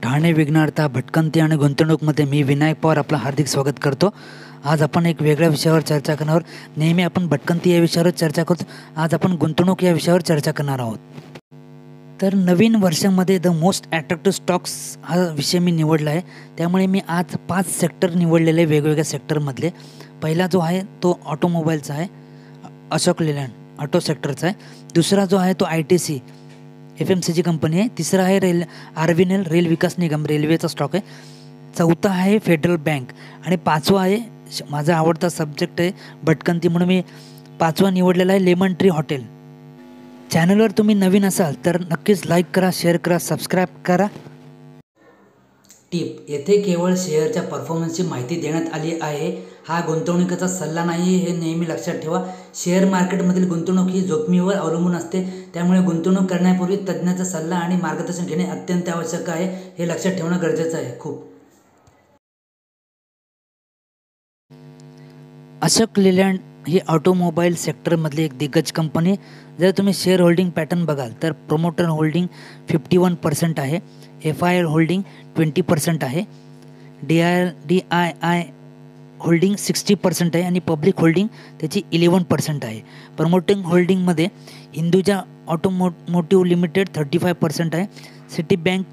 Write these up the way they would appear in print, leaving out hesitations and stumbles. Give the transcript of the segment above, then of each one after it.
ठाणे विघ्नार्था भटकंती आणि गुंतवणूकमध्ये मी विनायक पवार आपलं हार्दिक स्वागत करतो। आज आपण एक वेगळ्या विषयावर चर्चा करणार आहोत। नेहमी आपण भटकंती या विषयावर चर्चा करतो, आज आपण गुंतवणूक या विषयावर चर्चा करणार आहोत। तर नवीन वर्षामध्ये द मोस्ट अट्रॅक्टिव्ह स्टॉक्स हा विषय मी निवडला आहे। त्यामुळे मी आज 5 सेक्टर निवडलेले वेगवेगळ्या सेक्टरमधले। पहिला जो आहे तो ऑटोमोबाईलचा आहे, अशोक लेलँड ऑटो सेक्टरचा आहे। दुसरा जो आहे तो ITC FMCG कंपनी आहे। तिसरा आहे RVNL रेल विकास निगम रेल्वेचा स्टॉक आहे। चौथा आहे फेडरल बँक आणि पाचवा आहे माझा आवडता सब्जेक्ट आहे भटकंती, म्हणून मी पाचवा निवडलेला आहे लेमन ट्री हॉटेल। चॅनलवर तुम्ही नवीन असाल तर नक्कीच लाईक करा, शेअर करा, सबस्क्राईब करा। टिप: येथे केवळ शेअरच्या परफॉर्मन्सची माहिती देण्यात आली आहे, हा गुंतवणुकीचा सल्ला नाही हे नेहमी लक्षात ठेवा। शेअर मार्केटमधील गुंतवणूक ही जोखमीवर अवलंबून असते, त्यामुळे गुंतवणूक करण्यापूर्वी तज्ज्ञाचा सल्ला आणि मार्गदर्शन घेणे अत्यंत आवश्यक आहे, हे लक्षात ठेवणं गरजेचं आहे खूप। अशोक लेलँड ही ऑटोमोबाईल सेक्टरमधली एक दिग्गज कंपनी। जर तुम्ही शेअर होल्डिंग पॅटर्न बघाल तर प्रोमोटर होल्डिंग 51% आहे, FIL होल्डिंग 20% आहे, DII होल्डिंग 60% आहे आणि पब्लिक होल्डिंग त्याची 11% आहे। प्रमोटिंग होल्डिंगमध्ये हिंदुजा ऑटोमोटिव्ह लिमिटेड 35% आहे, सिटी बँक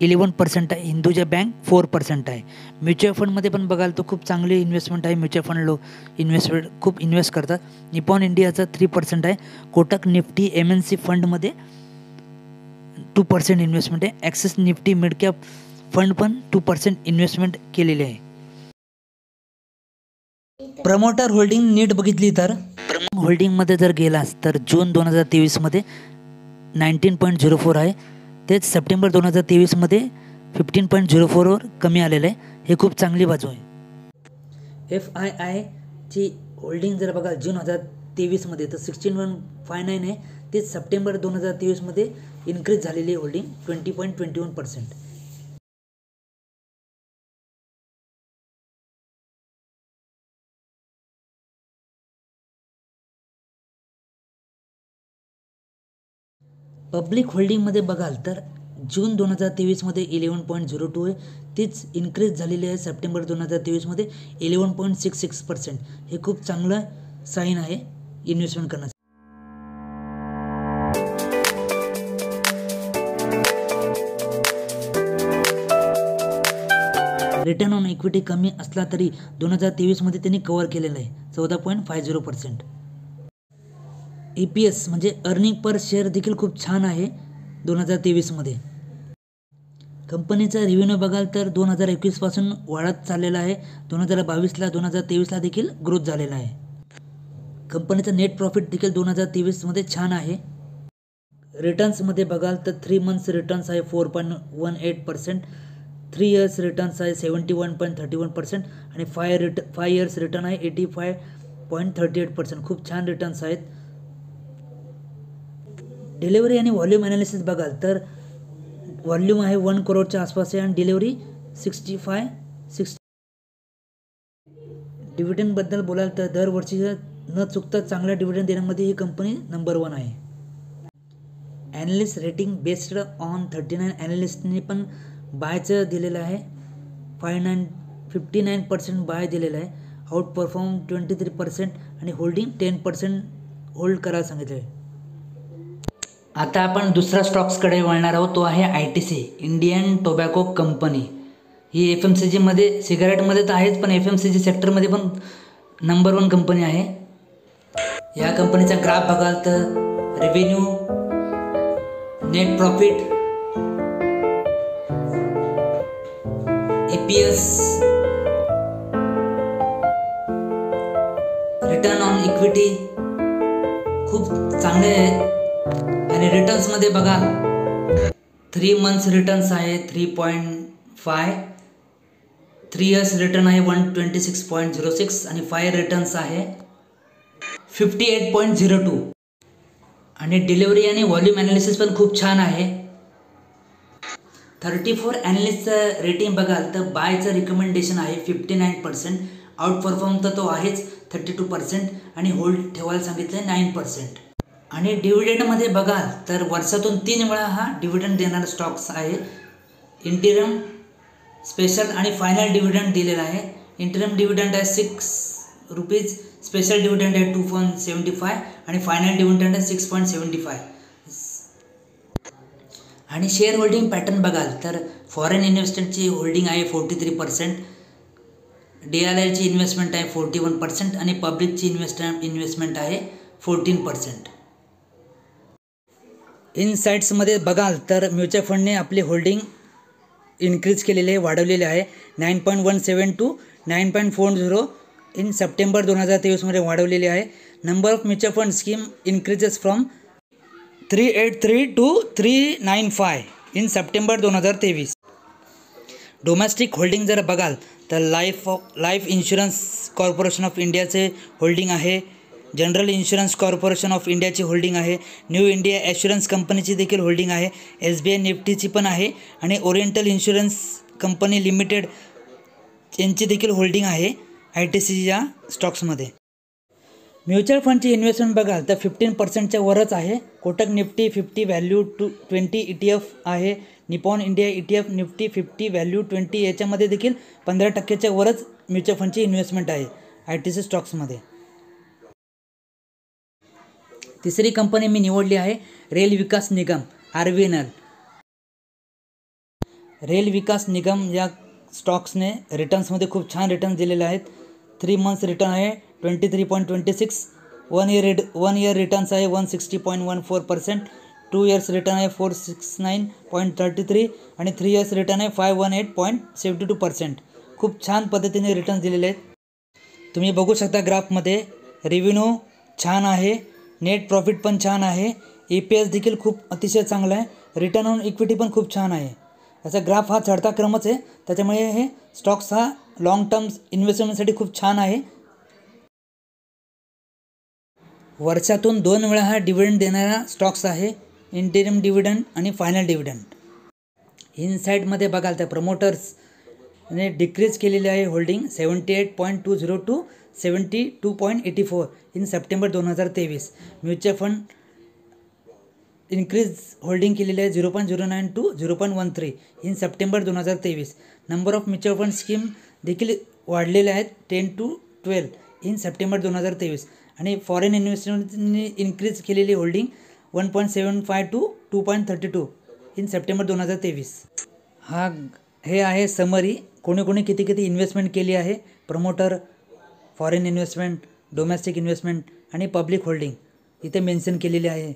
11% आहे, हिंदुजा बँक 4% आहे। म्युच्युअल फंडमध्ये पण बघाल तर खूप चांगली इन्व्हेस्टमेंट आहे, म्युच्युअल फंड लोक खूप इन्व्हेस्ट करतात। निपॉन इंडियाचा 3% आहे, कोटक निफ्टी MNC फंडमध्ये 2% इन्व्हेस्टमेंट आहे, axis Nifty mid cap fund पण 2% इन्व्हेस्टमेंट केलेले आहे। प्रमोटर होल्डिंग नीट बघितली तर होल्डिंगमध्ये जर गेलास तर जून 2023मध्ये 19.04 आहे, तेच सप्टेंबर 2023मध्ये 15.04वर कमी आलेलं आहे, हे खूप चांगली बाजू आहे। FII ची होल्डिंग जर बघाल जून 2023मध्ये तर 16.59 आहे, तेच सप्टेंबर 2023मध्ये इन्क्रीज झालेली होल्डिंग 20.21%। पब्लिक होल्डिंगमध्ये बघाल तर जून 2023मध्ये 11.02 आहे, तीच इन्क्रीज झालेली आहे सप्टेंबर 2023मध्ये 11.66%। हे खूप चांगलं साईन आहे इन्व्हेस्टमेंट करण्यासाठी। रिटर्न ऑन इक्विटी कमी असला तरी 2023मध्ये त्यांनी कव्हर केलेलं आहे 14.50%। EPS म्हणजे अर्निंग पर शेअर देखील खूप छान आहे 2023मध्ये। कंपनीचा रेव्हेन्यू बघाल तर 2021 पासून वाढत चाललेला आहे, 2022ला 2023ला देखील ग्रोथ झालेला आहे। कंपनीचा नेट प्रॉफिट देखील 2023मध्ये छान आहे। रिटर्न्समध्ये बघाल तर 3 मंथ्स रिटर्न्स आहे 4.18%, 3 इयर्स रिटर्न्स आहे 71.31% आणि 5 इयर्स रिटर्न आहे 85.38%। खूप छान रिटर्न्स आहेत। डिलिव्हरी आणि व्हॉल्यूम ॲनालिसिस बघाल तर व्हॉल्यूम आहे 1 करोडच्या आसपास आहे आणि डिलिव्हरी 60। डिव्हिडंडबद्दल बोलाल तर दरवर्षी न चुकता चांगला डिव्हिडंड देण्यामध्ये ही कंपनी नंबर 1 आहे। ॲनालिस्ट रेटिंग बेस्ड ऑन 39 ॲनालिस्टनी पण बायचं दिलेलं आहे, 59% बाय दिलेलं आहे, आउट परफॉर्म 23% आणि होल्डिंग 10% होल्ड करायला सांगितलं आहे। आता आपण दुसऱ्या स्टॉक्सकडे वळणार आहोत, तो आहे ITC इंडियन टोबॅको कंपनी। ही FMCGमध्ये सिगारेटमध्ये तर आहेच, पण FMCG सेक्टरमध्ये पण नंबर 1 कंपनी आहे। या कंपनीचा ग्राफ बघाल तर revenue, net profit, EPS, return on equity खूप चांगले आहे। आणि रिटर्न्समध्ये बघा 3 मंथ्स रिटर्न्स आहे 3.5, 3 इयर्स रिटर्न आहे 126.06 आणि 5 रिटर्न्स आहे 58.02 आणि डिलिव्हरी आणि व्हॉल्यूम ॲनालिसिस पण खूप छान आहे। 34 ॲनालिस्टचं रेटिंग बघाल तर बायचं रिकमेंडेशन आहे 59%, आउट परफॉर्म तर तो आहेच 32% आणि होल्ड ठेवायला सांगितलं आहे 9%। आणि डिव्हिडंडमध्ये बघाल तर वर्षातून 3 वेळा हा डिव्हिडंड देणारा स्टॉक्स आहे इंटिरम, स्पेशल आणि फायनल डिव्हिडंड दिलेला आहे. इंटिरम डिव्हिडंड आहे 6 रुपीज, स्पेशल डिव्हिडंड आहे 2.75 आणि फायनल डिव्हिडंड आहे 6.75. आणि शेअर होल्डिंग पॅटर्न बघाल तर फॉरेन इन्व्हेस्टमेंटची होल्डिंग आहे 43%, DLLची इन्व्हेस्टमेंट आहे 41% आणि पब्लिकची इन्व्हेस्टमेंट आहे 14%. इनसाइट्समध्ये बघाल तर म्युच्युअल फंडने आपले होल्डिंग इन्क्रीज केलेले आहे, वाढवलेले आहे. 9.17 टू 9.40 इन सप्टेंबर 2023मध्ये वाढवलेले आहे. Number of mutual fund scheme increases from 383 to 395 in September 2023. Domestic holding जर बघाल तर लाईफ इन्शुरन्स कॉर्पोरेशन ऑफ इंडियाचे होल्डिंग आहे, जनरल इन्शुरन्स कॉर्पोरेशन ऑफ इंडियाची होल्डिंग आहे, न्यू इंडिया ॲश्युरन्स कंपनीची देखील होल्डिंग आहे, SBI निफ्टीची पण आहे आणि ओरिएंटल इन्शुरन्स कंपनी लिमिटेड यांची देखील होल्डिंग आहे ITC या स्टॉक्समध्ये. म्युच्युअल फंडची इन्व्हेस्टमेंट बघाल तर 15%च्या वरच आहे. कोटक निफ्टी 50 व्हॅल्यू 20 ETF आहे, Nippon India ETF Nifty 50 value 20 याच्यामध्ये देखील 15%च्या वरच म्युच्युअल फंडची इन्व्हेस्टमेंट आहे ITC स्टॉक्समध्ये. तिसरी कंपनी मी निवडली आहे रेल विकास निगम, RVNL. रेल विकास निगम या स्टॉक्सने रिटर्न्समध्ये खूप छान रिटर्न्स दिलेले आहेत. 3 मंथ्स रिटर्न आहे 23.26, 1 इयर रिटर्न्स आहे 160.14%, 2 इयर्स रिटर्न आहे 469.33 आणि 3 इयर्स रिटर्न आहे 518.72%. खूप छान पद्धतीने रिटर्न्स दिलेले आहेत. तुम्ही बघू शकता ग्राफमध्ये रेव्हेन्यू छान आहे, नेट प्रॉफिट पण छान आहे, EPS देखील खूप अतिशय चांगला आहे, रिटर्न ऑन इक्विटी पण खूप छान आहे. याचा ग्राफ हा चढता क्रमच आहे, त्याच्यामुळे हे स्टॉक्स हा लॉंग टर्म इन्व्हेस्टमेंटसाठी खूप छान आहे. वर्षातून 2 वेळा हा डिव्हिडंड देणारा स्टॉक्स आहे, इंटिरिम डिव्हिडंड आणि फायनल डिव्हिडंड. इनसाईडमध्ये बघाल तर प्रमोटर्सने डिक्रीज केलेली आहे holding 78.20 to 72.84 in September 2023. Mutual fund increase holding केलेली आहे 0.09 to 0.13 in September 2023. Number of mutual fund scheme देखील वाढलेले आहेत 10 टू 12 इन सप्टेंबर 2023 आणि फॉरेन इन्व्हेस्टमेंटने इन्क्रीज केलेली होल्डिंग 1.75 टू 2.32 इन सप्टेंबर 2023. हे आहे समरी, कोणी किती इन्व्हेस्टमेंट केली आहे. Promoter, foreign investment, domestic investment आणि पब्लिक होल्डिंग इथे मेन्शन केलेली आहे.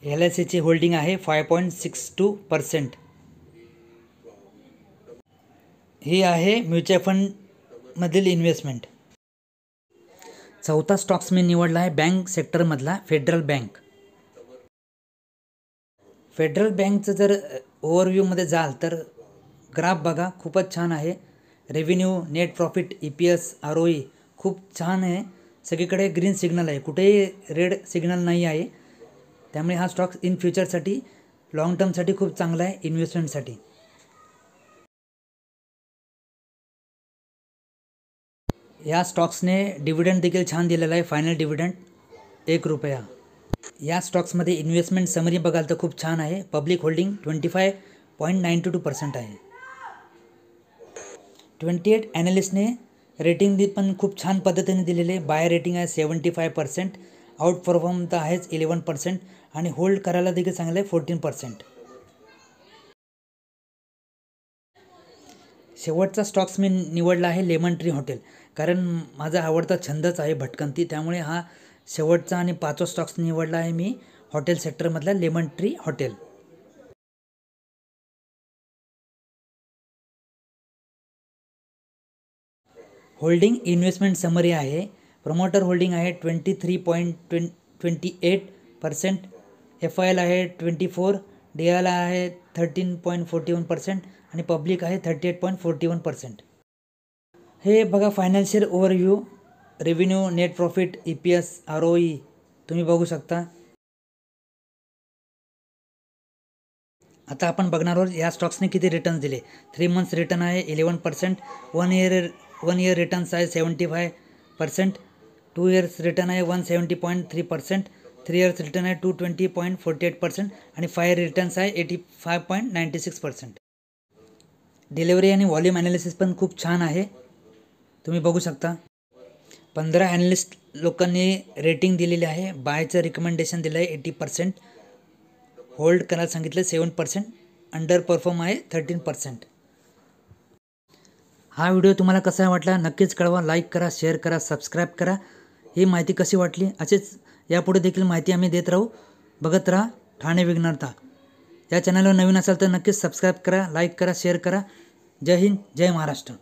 LICची होल्डिंग आहे 5.62%. ही आहे म्युच्युअल फंडमधील इन्व्हेस्टमेंट. चौथा स्टॉक्स मी निवडला आहे बँक सेक्टरमधला फेडरल बँक. फेडरल बँकचं जर ओव्हरव्ह्यूमध्ये जाल तर ग्राफ बघा, खूपच छान आहे. Revenue, net profit, EPS, ROE खूप छान आहे. सगळीकडे ग्रीन सिग्नल आहे, कुठेही रेड सिग्नल नाही आहे. त्यामुळे हा स्टॉक इन फ्युचरसाठी, लॉंग टर्मसाठी खूप चांगला आहे इन्व्हेस्टमेंटसाठी. या स्टॉक्सने डिव्हिडंड देखील छान दिलेला आहे, फायनल डिव्हिडंड ₹1. या स्टॉक्समध्ये इन्व्हेस्टमेंट समरी बघाल तर खूप छान आहे. पब्लिक होल्डिंग 25.92% आहे. 28 ॲनालिस्टने रेटिंग पण खूप छान पद्धतीने दिलेले आहे. बाय रेटिंग आहे 75%, आउट परफॉर्म तर आहेच 11% आणि होल्ड करायला देखील चांगलं आहे 14%. शेवटचा स्टॉक्स मी निवडला आहे लेमन ट्री हॉटेल, कारण माझा आवडता छंदच आहे भटकंती. त्यामुळे हा शेवटचा आणि 5वा स्टॉक्स निवडला आहे मी हॉटेल सेक्टरमधला lemon tree hotel. Holding investment summary आहे. प्रमोटर होल्डिंग आहे 23.28%, FIL आहे 24%, DIL आहे 13.41% आणि पब्लिक आहे 38.41%. हे बघा financial overview, revenue, net profit, EPS, ROE तुम्ही बघू शकता. आता आपण बघणार आहोत या स्टॉक्सने किती रिटर्न्स दिले. 3 मंथ्स रिटर्न आहे 11%, 1 इयर रिटर्न्स आहे 75%, 2 इयर्स रिटर्न आहे 170.3%, 3 इयर्स रिटर्न आहे 220.48% आणि 5 रिटर्न्स आहे 85.96%. डिलिव्हरी आणि व्हॉल्यूम ॲनालिसिस पण खूप छान आहे, तुम्ही बघू शकता. 15 ॲनालिस्ट लोकांनी रेटिंग दिलेली आहे. बायचं रिकमेंडेशन दिलं आहे 80%, होल्ड करायला सांगितलं 7%, अंडर परफॉर्म आहे 13%. हा व्हिडिओ तुम्हाला कसा वाटला नक्कीच कळवा. लाईक करा, शेअर करा, सबस्क्राईब करा. ही माहिती कशी वाटली असेच यापुढे देखील माहिती आम्ही देत राहू. बघत राहा ठाणे विघ्नहर्ता. या चॅनलवर नवीन असाल तर नक्कीच सबस्क्राईब करा, लाईक करा, शेअर करा. जय हिंद, जय महाराष्ट्र.